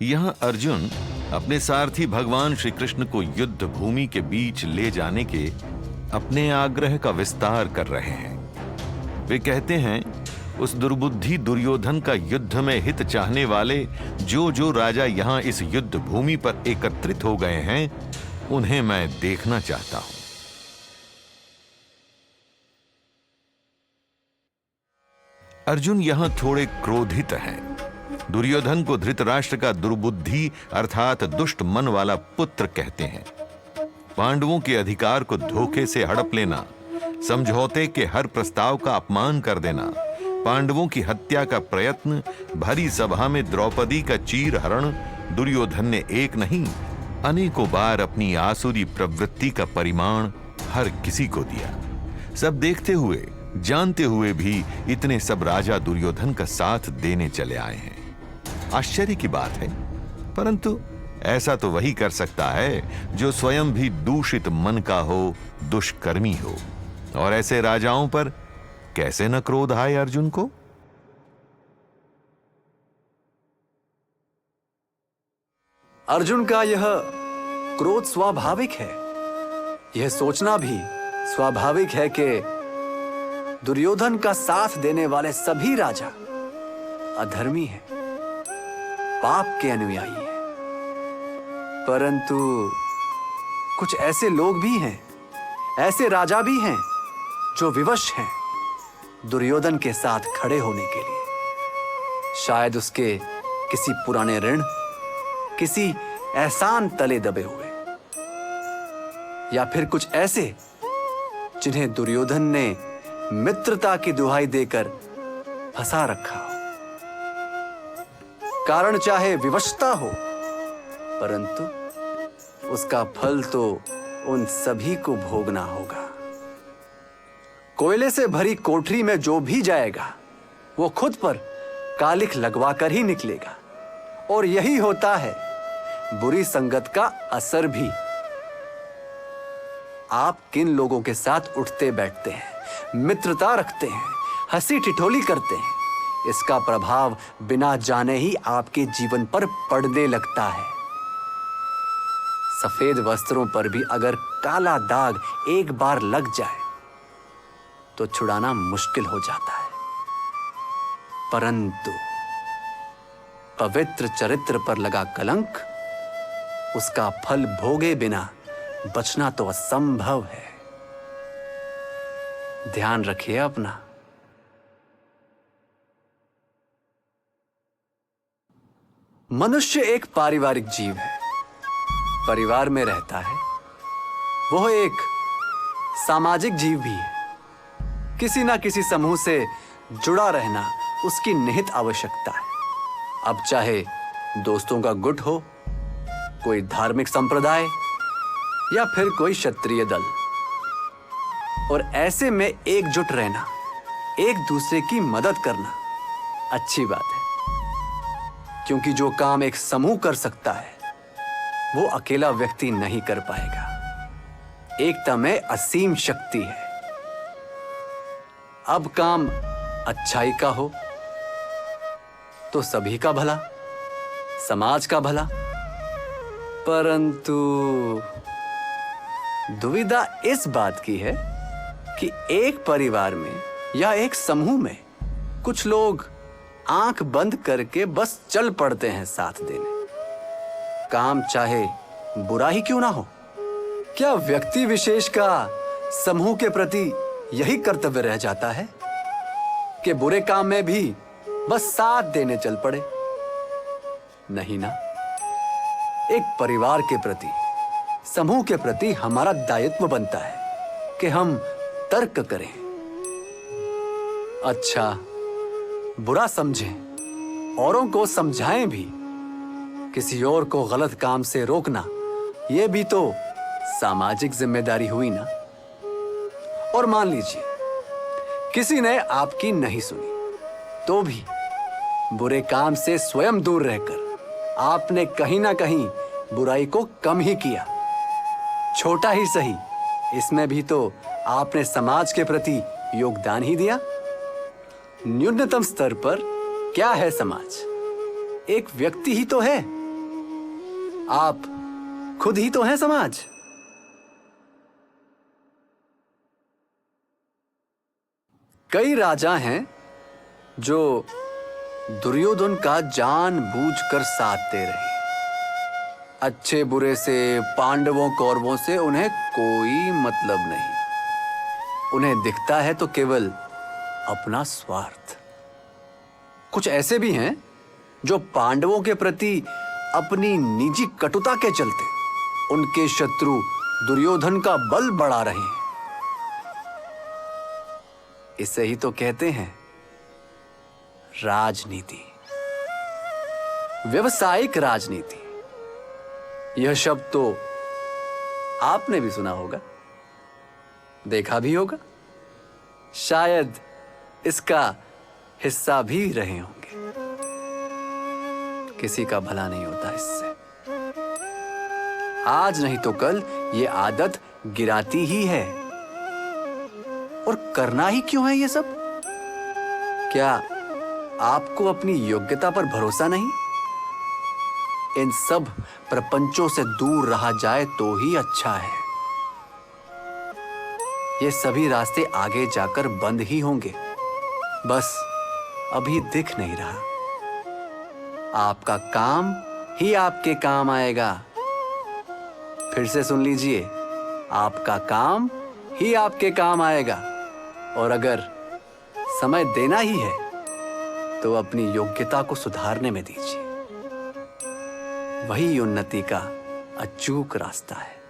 यहाँ अर्जुन अपने सारथी भगवान श्री कृष्ण को युद्ध भूमि के बीच ले जाने के अपने आग्रह का विस्तार कर रहे हैं। वे कहते हैं, उस दुर्बुद्धि दुर्योधन का युद्ध में हित चाहने वाले जो राजा यहाँ इस युद्ध भूमि पर एकत्रित हो गए हैं, उन्हें मैं देखना चाहता हूं। अर्जुन यहां थोड़े क्रोधित हैं। दुर्योधन को धृतराष्ट्र का दुर्बुद्धि अर्थात दुष्ट मन वाला पुत्र कहते हैं। पांडवों के अधिकार को धोखे से हड़प लेना, समझौते के हर प्रस्ताव का अपमान कर देना, पांडवों की हत्या का प्रयत्न, भरी सभा में द्रौपदी का चीर हरण दुर्योधन ने एक नहीं अनेकों बार अपनी आसुरी प्रवृत्ति का परिमाण हर किसी को दिया। सब देखते हुए जानते हुए भी इतने सब राजा दुर्योधन का साथ देने चले आए हैं। आश्चर्य की बात है, परंतु ऐसा तो वही कर सकता है जो स्वयं भी दूषित मन का हो, दुष्कर्मी हो। और ऐसे राजाओं पर कैसे न क्रोध आए अर्जुन को। अर्जुन का यह क्रोध स्वाभाविक है। यह सोचना भी स्वाभाविक है कि दुर्योधन का साथ देने वाले सभी राजा अधर्मी हैं, पाप के अनुयायी हैं। परंतु कुछ ऐसे लोग भी हैं, ऐसे राजा भी हैं जो विवश हैं दुर्योधन के साथ खड़े होने के लिए। शायद उसके किसी पुराने ऋण, किसी एहसान तले दबे हुए, या फिर कुछ ऐसे जिन्हें दुर्योधन ने मित्रता की दुहाई देकर फंसा रखा हो। कारण चाहे विवशता हो, परंतु उसका फल तो उन सभी को भोगना होगा। कोयले से भरी कोठरी में जो भी जाएगा वो खुद पर कालिख लगवा कर ही निकलेगा। और यही होता है बुरी संगत का असर भी। आप किन लोगों के साथ उठते बैठते हैं, मित्रता रखते हैं, हंसी ठिठोली करते हैं, इसका प्रभाव बिना जाने ही आपके जीवन पर पड़ने लगता है। सफेद वस्त्रों पर भी अगर काला दाग एक बार लग जाए तो छुड़ाना मुश्किल हो जाता है। परंतु पवित्र चरित्र पर लगा कलंक, उसका फल भोगे बिना बचना तो असंभव है। ध्यान रखिए अपना। मनुष्य एक पारिवारिक जीव है, परिवार में रहता है। वह एक सामाजिक जीव भी है। किसी ना किसी समूह से जुड़ा रहना उसकी निहित आवश्यकता है। अब चाहे दोस्तों का गुट हो, कोई धार्मिक संप्रदाय, या फिर कोई क्षत्रिय दल। और ऐसे में एकजुट रहना, एक दूसरे की मदद करना अच्छी बात है। क्योंकि जो काम एक समूह कर सकता है वो अकेला व्यक्ति नहीं कर पाएगा। एकता में असीम शक्ति है। अब काम अच्छाई का हो तो सभी का भला, समाज का भला। परंतु दुविधा इस बात की है कि एक परिवार में या एक समूह में कुछ लोग आंख बंद करके बस चल पड़ते हैं साथ देने। काम चाहे बुरा ही क्यों ना हो। क्या व्यक्ति विशेष का समूह के प्रति यही कर्तव्य रह जाता है कि बुरे काम में भी बस साथ देने चल पड़े? नहीं ना। एक परिवार के प्रति, समूह के प्रति हमारा दायित्व बनता है कि हम तर्क करें, अच्छा बुरा समझें, औरों को समझाएं भी। किसी और को गलत काम से रोकना यह भी तो सामाजिक जिम्मेदारी हुई ना। और मान लीजिए किसी ने आपकी नहीं सुनी, तो भी बुरे काम से स्वयं दूर रहकर आपने कहीं ना कहीं बुराई को कम ही किया। छोटा ही सही, इसमें भी तो आपने समाज के प्रति योगदान ही दिया। न्यूनतम स्तर पर क्या है समाज? एक व्यक्ति ही तो है आप खुद ही तो हैं समाज। कई राजा हैं जो दुर्योधन का जानबूझकर साथ दे रहे हैं। अच्छे बुरे से, पांडवों कौरवों से उन्हें कोई मतलब नहीं। उन्हें दिखता है तो केवल अपना स्वार्थ। कुछ ऐसे भी हैं जो पांडवों के प्रति अपनी निजी कटुता के चलते उनके शत्रु दुर्योधन का बल बढ़ा रहे हैं। इसे ही तो कहते हैं राजनीति, व्यवसायिक राजनीति। यह शब्द तो आपने भी सुना होगा, देखा भी होगा, शायद इसका हिस्सा भी रहे होंगे। किसी का भला नहीं होता इससे। आज नहीं तो कल ये आदत गिराती ही है। और करना ही क्यों है ये सब? क्या आपको अपनी योग्यता पर भरोसा नहीं? इन सब प्रपंचों से दूर रहा जाए तो ही अच्छा है। ये सभी रास्ते आगे जाकर बंद ही होंगे, बस अभी दिख नहीं रहा। आपका काम ही आपके काम आएगा। फिर से सुन लीजिए, आपका काम ही आपके काम आएगा। और अगर समय देना ही है तो अपनी योग्यता को सुधारने में दीजिए। वही उन्नति का अचूक रास्ता है।